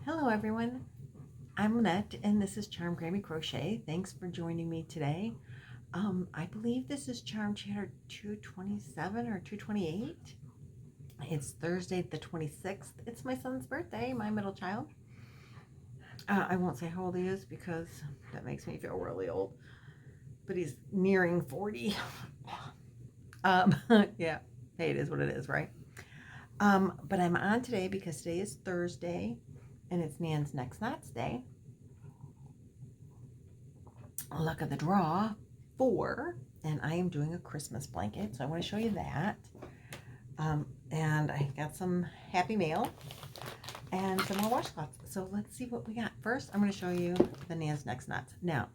Hello everyone, I'm Lynette and this is Charm Grammy Crochet. Thanks for joining me today. I believe this is Charm Chatter 227 or 228. It's Thursday the 26th. It's my son's birthday, my middle child. I won't say how old he is because that makes me feel really old, but he's nearing 40. Yeah, hey, it is what it is, right? But I'm on today because today is Thursday and it's Nan's Next Knots Day. Luck of the draw 4, and I am doing a Christmas blanket, so I want to show you that. And I got some happy mail and some more washcloths. So let's see what we got. First, I'm going to show you the Nan's Next Knots. Now,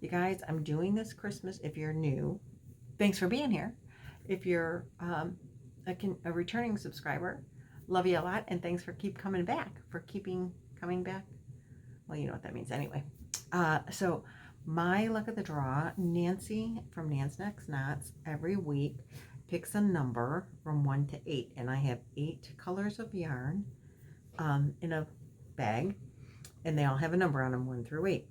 you guys, I'm doing this Christmas. If you're new, thanks for being here. If you're a returning subscriber, love you a lot, and thanks for coming back. Well, you know what that means anyway. So my luck of the draw, Nancy from Nan's Next Knots every week picks a number from 1 to 8, and I have 8 colors of yarn in a bag, and they all have a number on them, 1 through 8.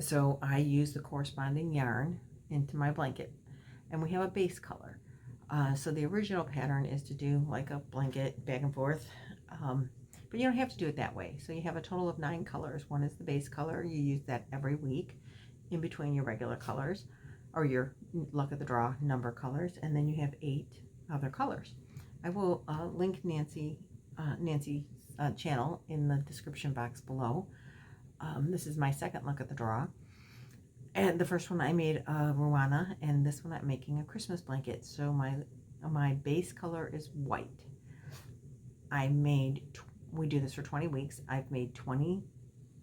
So I use the corresponding yarn into my blanket, and we have a base color. So the original pattern is to do like a blanket back and forth, but you don't have to do it that way. So you have a total of 9 colors. 1 is the base color. You use that every week in between your regular colors or your luck of the draw number colors, and then you have 8 other colors. I will link Nancy's channel in the description box below. This is my second luck of the draw. And the first one I made a Rwana, and this one I'm making a Christmas blanket. So my base color is white. We do this for 20 weeks. I've made 20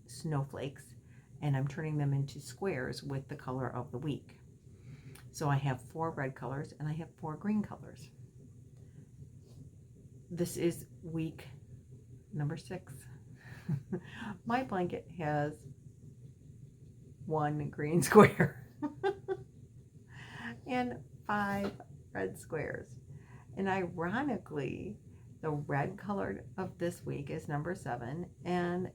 snowflakes, and I'm turning them into squares with the color of the week. So I have 4 red colors and I have 4 green colors. This is week number 6. My blanket has 1 green square and 5 red squares. And ironically, the red color of this week is number 7, and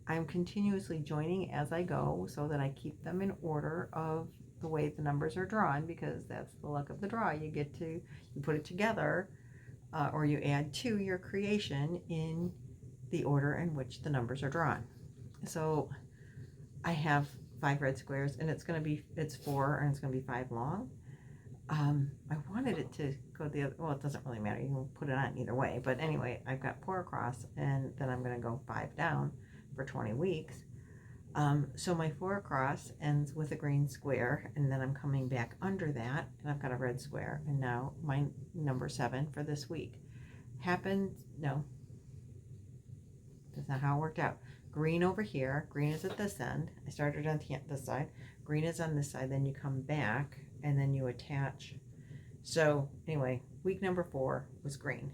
I'm continuously joining as I go so that I keep them in order of the way the numbers are drawn, because that's the luck of the draw. You put it together, or you add to your creation in the order in which the numbers are drawn. So I have 5 red squares, and it's 4, and it's going to be 5 long. I wanted it to go the other, well, it doesn't really matter. You can put it on either way. But anyway, I've got 4 across, and then I'm going to go 5 down for 20 weeks. So my 4 across ends with a green square, and then I'm coming back under that, and I've got a red square. And now my number 7 for this week no, that's not how it worked out. Green over here, green is at this end. I started on this side. Green is on this side, then you come back, and then you attach. So anyway, week number 4 was green.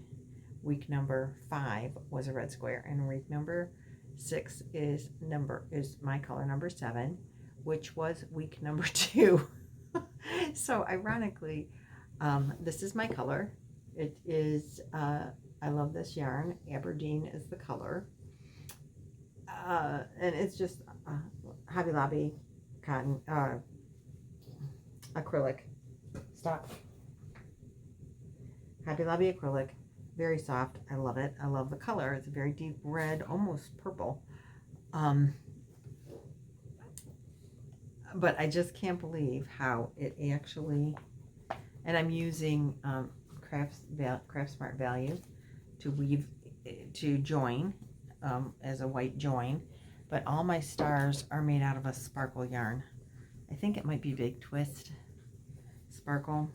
Week number 5 was a red square, and week number 6 is my color number 7, which was week number 2. So ironically, this is my color. It is, I love this yarn. Aberdeen is the color. And it's just Hobby Lobby cotton, acrylic. Stop. Hobby Lobby acrylic. Very soft. I love it. I love the color. It's a very deep red, almost purple. But I just can't believe how it actually, and I'm using Craft Smart Value to join as a white join, but all my stars are made out of a sparkle yarn. I think it might be Big Twist Sparkle.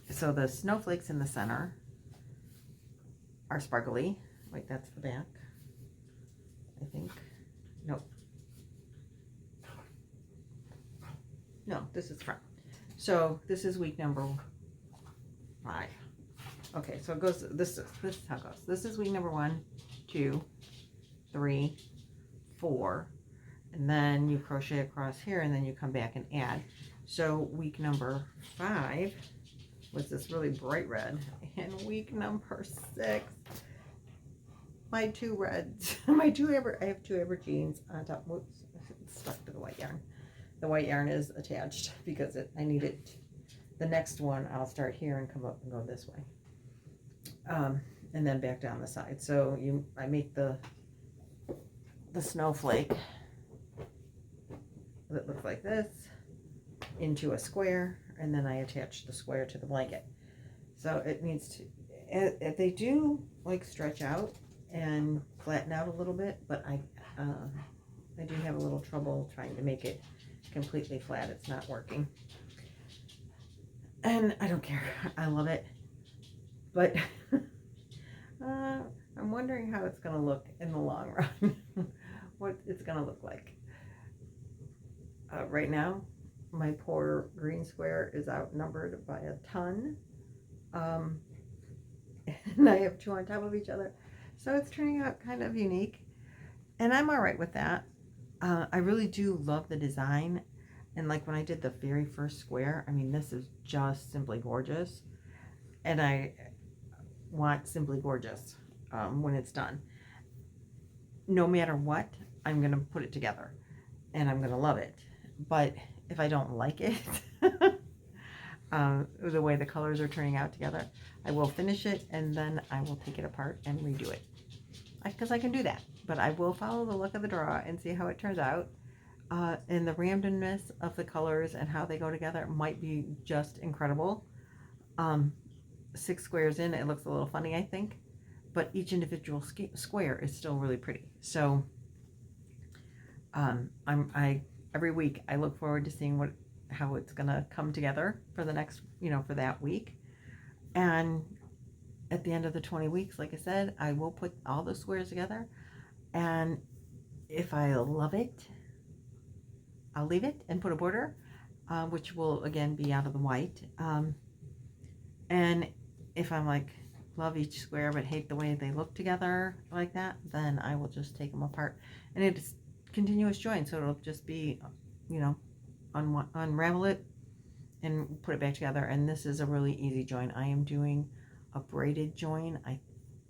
So the snowflakes in the center are sparkly. Wait, that's the back, I think. Nope. No, this is front. So this is week number 5. Okay, so it goes, this is how it goes. This is week number 1, 2, 3, 4, and then you crochet across here, and then you come back and add. So week number 5 was this really bright red, and week number 6 my two reds, I have two aubergines on top. Whoops, it's stuck to the white yarn. The white yarn is attached because I need it. The next one I'll start here and come up and go this way, and then back down the side. So I make the snowflake that looks like this into a square, and then I attach the square to the blanket. So it needs to. They do like stretch out and flatten out a little bit, but I do have a little trouble trying to make it completely flat. It's not working, and I don't care. I love it, but I'm wondering how it's gonna look in the long run. What it's gonna look like. Right now my poor green square is outnumbered by a ton, and I have two on top of each other, so it's turning out kind of unique, and I'm all right with that. I really do love the design, and like when I did the very first square, I mean, this is just simply gorgeous, and I want simply gorgeous when it's done. No matter what, I'm gonna put it together and I'm gonna love it. But if I don't like it, the way the colors are turning out together, I will finish it and then I will take it apart and redo it, because I can do that. But I will follow the look of the draw and see how it turns out, and the randomness of the colors and how they go together might be just incredible. 6 squares in, it looks a little funny, I think, but each individual square is still really pretty. So every week I look forward to seeing how it's gonna come together for the next, for that week. And at the end of the 20 weeks, like I said, I will put all the squares together, and if I love it, I'll leave it and put a border, which will again be out of the white. And if I'm like, love each square but hate the way they look together like that, then I will just take them apart, and it's continuous join, so it'll just be, unravel it and put it back together. And this is a really easy join. I am doing a braided join. I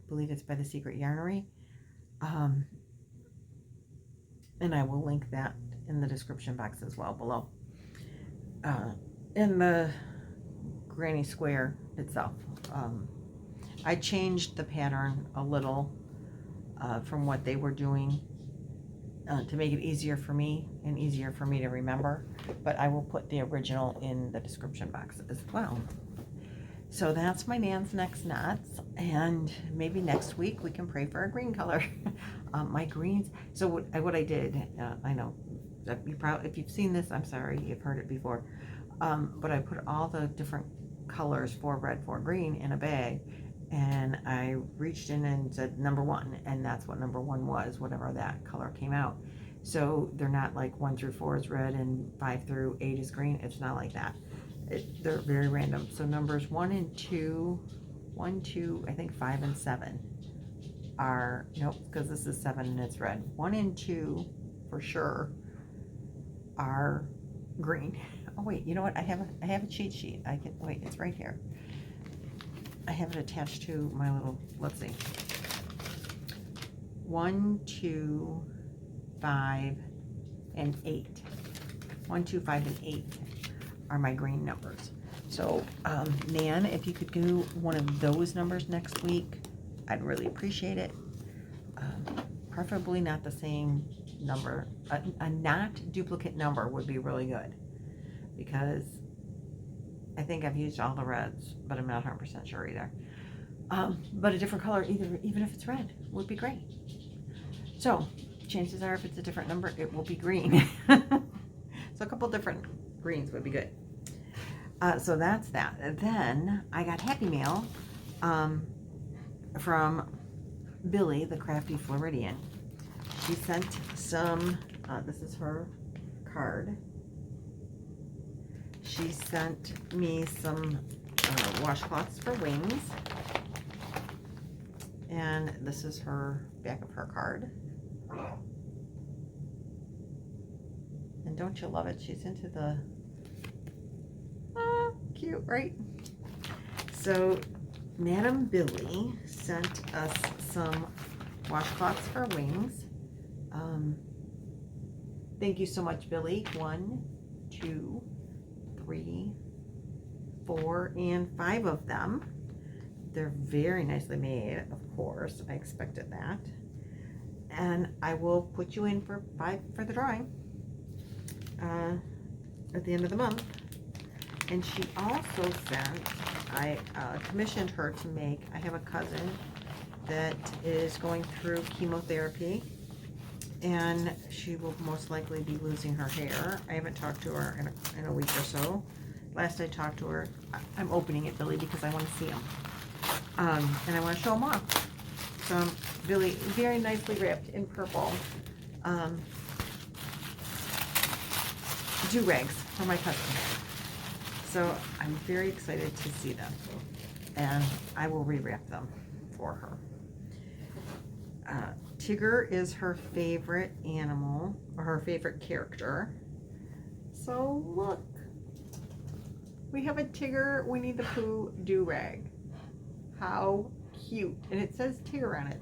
believe it's by the Secret Yarnery, and I will link that in the description box as well below. In the granny square itself, I changed the pattern a little from what they were doing, to make it easier for me and easier for me to remember, but I will put the original in the description box as well. So that's my Nan's Next Knots, and maybe next week we can pray for a green color. My greens, so what I did, I know that if you've seen this, I'm sorry, you've heard it before, but I put all the different colors, 4 red, 4 green, in a bag, and I reached in and said number 1, and that's what number 1 was, whatever that color came out. So they're not like 1 through 4 is red and 5 through 8 is green. It's not like that. They're very random. So numbers 1 and 2, 1, 2, I think 5 and 7 are, nope, because this is 7 and it's red. 1 and 2 for sure are green. Oh wait, you know what? I have a cheat sheet. I can wait. It's right here. I have it attached to my little. Let's see. 1, 2, 5, and 8. 1, 2, 5, and 8 are my green numbers. So, Nan, if you could do one of those numbers next week, I'd really appreciate it. Preferably not the same number. A not duplicate number would be really good, because I think I've used all the reds, but I'm not 100% sure either. But a different color, even if it's red, would be great. So chances are, if it's a different number, it will be green. So a couple different greens would be good. So that's that. And then I got Happy Mail from Billie, the Crafty Floridian. She sent some, this is her card. She sent me some washcloths for wings, and this is her back of her card. And don't you love it? She's into the cute, right? So Madam Billie sent us some washcloths for wings. Thank you so much, Billie. 1, 2, 3, 4, and 5 of them. They're very nicely made, of course. I expected that. And I will put you in for 5 for the drawing at the end of the month. And she also sent, I commissioned her to make, I have a cousin that is going through chemotherapy, and she will most likely be losing her hair. I haven't talked to her in a week or so. Last I talked to her, I'm opening it, Billie, because I want to see them. And I want to show them off. So Billie, very nicely wrapped in purple do-rags for my cousin. So I'm very excited to see them, and I will rewrap them for her. Tigger is her favorite animal, or her favorite character. So look, we have a Tigger Winnie the Pooh do-rag. How cute. And it says Tigger on it.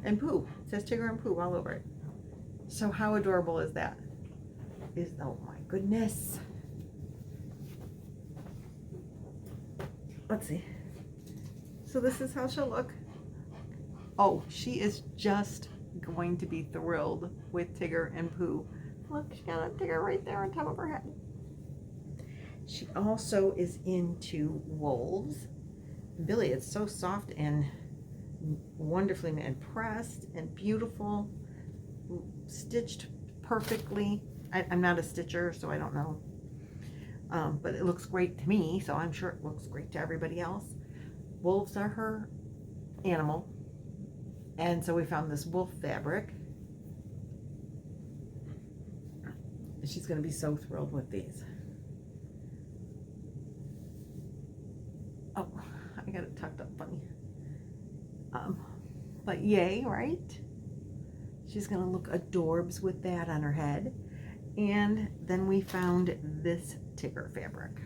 And Pooh. It says Tigger and Pooh all over it. So how adorable is that? Oh my goodness. Let's see. So this is how she'll look. Oh, she is just going to be thrilled with Tigger and Pooh. Look, she got a Tigger right there on top of her head. She also is into wolves. Billie, it's so soft and wonderfully and pressed and beautiful, stitched perfectly. I'm not a stitcher, so I don't know. But it looks great to me, so I'm sure it looks great to everybody else. Wolves are her animal. And so we found this wolf fabric. She's going to be so thrilled with these. Oh, I got it tucked up funny. But yay, right? She's going to look adorbs with that on her head. And then we found this Tigger fabric.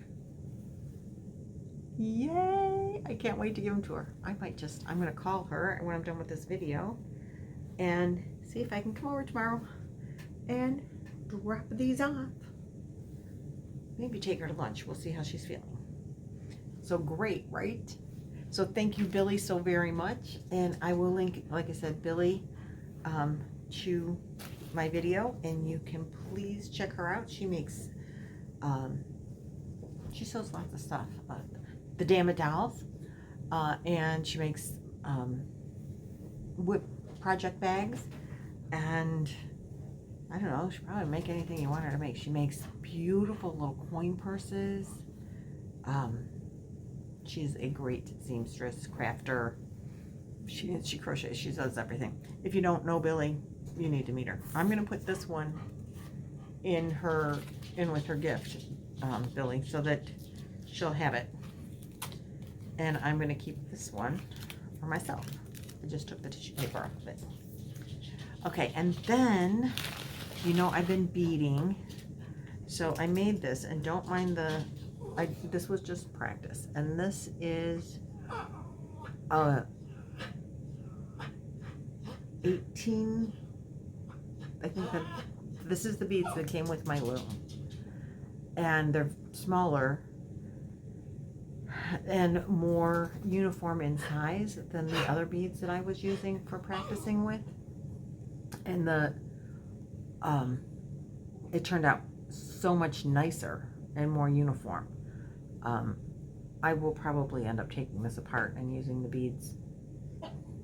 Yay! I can't wait to give them to her. I'm going to call her when I'm done with this video and see if I can come over tomorrow and drop these off. Maybe take her to lunch. We'll see how she's feeling. So great, right? So thank you, Billie, so very much. And I will link, like I said, Billie to my video, and you can please check her out. She makes, she sells lots of stuff. The Damn Dolls, and she makes whip project bags, and I don't know, she'll probably make anything you want her to make. She makes beautiful little coin purses. She's a great seamstress, crafter. She crochets, she does everything. If you don't know Billie, you need to meet her. I'm gonna put this one in with her gift, Billie, so that she'll have it. And I'm going to keep this one for myself. I just took the tissue paper off of it. Okay, and then, you know, I've been beading. So I made this, and don't mind this was just practice. And this is 18, I think this is the beads that came with my loom. And they're smaller and more uniform in size than the other beads that I was using for practicing with, and it turned out so much nicer and more uniform. I will probably end up taking this apart and using the beads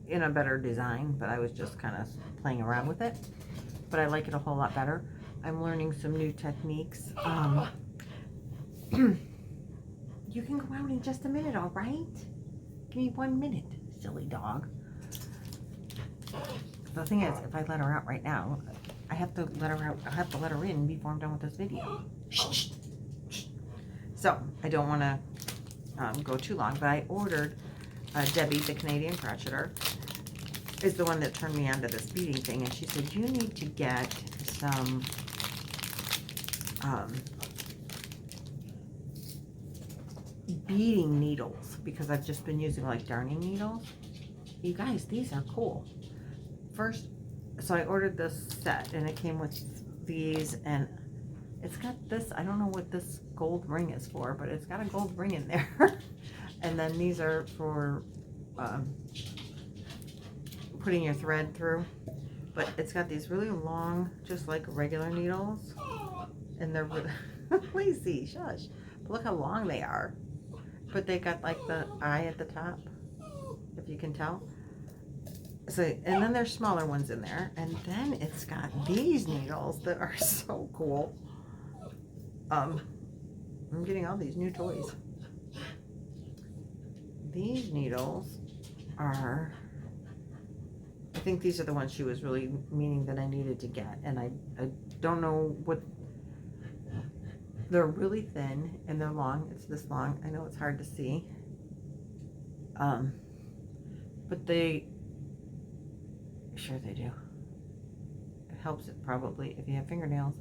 in a better design, but I was just kind of playing around with it, but I like it a whole lot better. I'm learning some new techniques. You can go out in just a minute, all right? Give me 1 minute, silly dog. The thing is, if I let her out right now, I have to let her out. I have to let her in before I'm done with this video. So I don't want to go too long, but I ordered Debbie, the Canadian Crocheter, is the one that turned me onto this beading thing, and she said you need to get some beading needles, because I've just been using like darning needles, you guys, these are cool. First, so I ordered this set and it came with these, and it's got this, I don't know what this gold ring is for, but it's got a gold ring in there. And then these are for putting your thread through. But it's got these really long, just like regular needles. And they're really, lazy, shush. But look how long they are. But they got like the eye at the top, if you can tell. So, and then there's smaller ones in there. And then it's got these needles that are so cool. I'm getting all these new toys. These needles are, I think these are the ones she was really meaning that I needed to get. And I don't know what, they're really thin and they're long. It's this long. I know it's hard to see. But they, sure they do. It helps it probably if you have fingernails,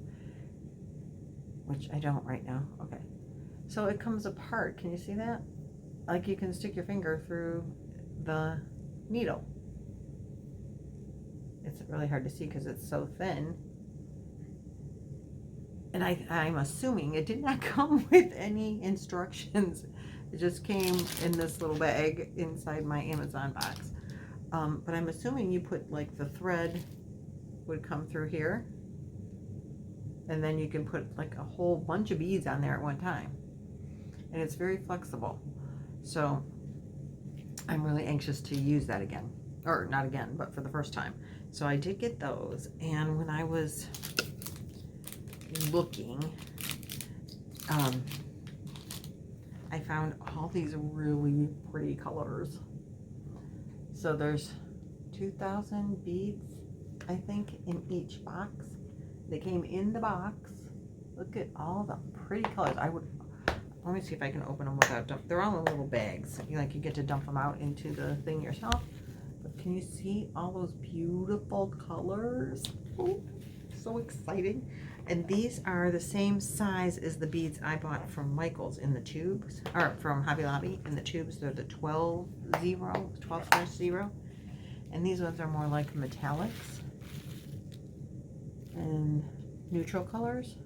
which I don't right now. Okay. So it comes apart. Can you see that? Like you can stick your finger through the needle. It's really hard to see because it's so thin. And I'm assuming it did not come with any instructions. It just came in this little bag inside my Amazon box. But I'm assuming you put like the thread would come through here. And then you can put like a whole bunch of beads on there at one time. And it's very flexible. So I'm really anxious to use that again. Or not again, but for the first time. So I did get those. And when I was looking, I found all these really pretty colors. So there's 2,000 beads, I think, in each box. They came in the box. Look at all the pretty colors. Let me see if I can open them without they're all in little bags. You get to dump them out into the thing yourself. But can you see all those beautiful colors? Oh, so exciting. And these are the same size as the beads I bought from Michael's in the tubes, or from Hobby Lobby in the tubes. They're the 12/0. And these ones are more like metallics and neutral colors.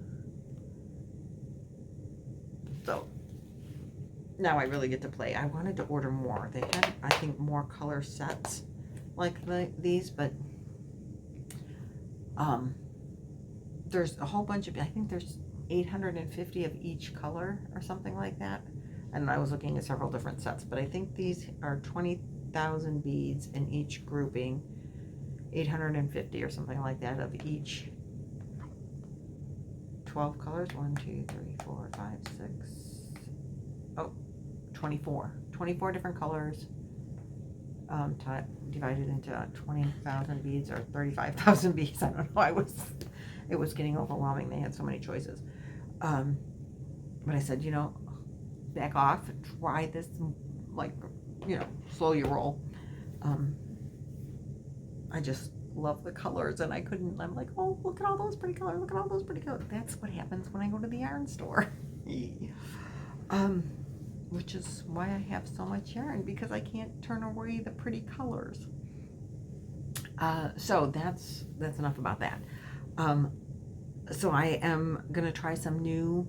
So now I really get to play. I wanted to order more. They had, I think, more color sets like these, but there's a whole bunch of, I think there's 850 of each color or something like that. And I was looking at several different sets, but I think these are 20,000 beads in each grouping, 850 or something like that of each 12 colors. 1, 2, 3, 4, 5, 6, 24 different colors, divided into 20,000 beads or 35,000 beads. I don't know. It was getting overwhelming. They had so many choices. But I said, back off, try this, slow your roll. I just love the colors, and I'm like, oh, look at all those pretty colors, look at all those pretty colors. That's what happens when I go to the yarn store. Which is why I have so much yarn, because I can't turn away the pretty colors. So that's enough about that. So I am gonna try some new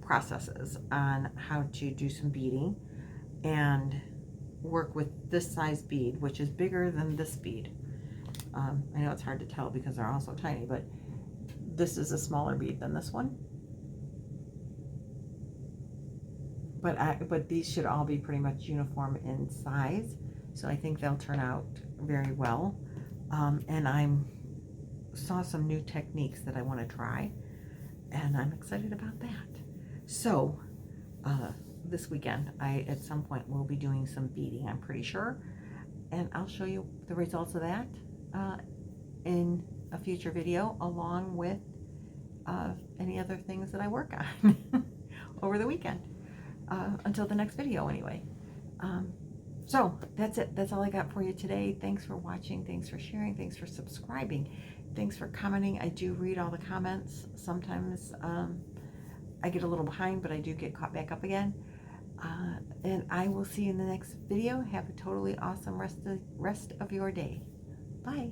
processes on how to do some beading and work with this size bead, which is bigger than this bead. I know it's hard to tell because they're all so tiny, but this is a smaller bead than this one. But these should all be pretty much uniform in size, so I think they'll turn out very well. And I saw some new techniques that I want to try, and I'm excited about that. So this weekend, I at some point will be doing some beading, I'm pretty sure, and I'll show you the results of that in a future video, along with any other things that I work on over the weekend. Until the next video anyway. So that's it. That's all I got for you today. Thanks for watching. Thanks for sharing. Thanks for subscribing. Thanks for commenting. I do read all the comments. Sometimes I get a little behind, but I do get caught back up again. And I will see you in the next video. Have a totally awesome rest of your day. Bye.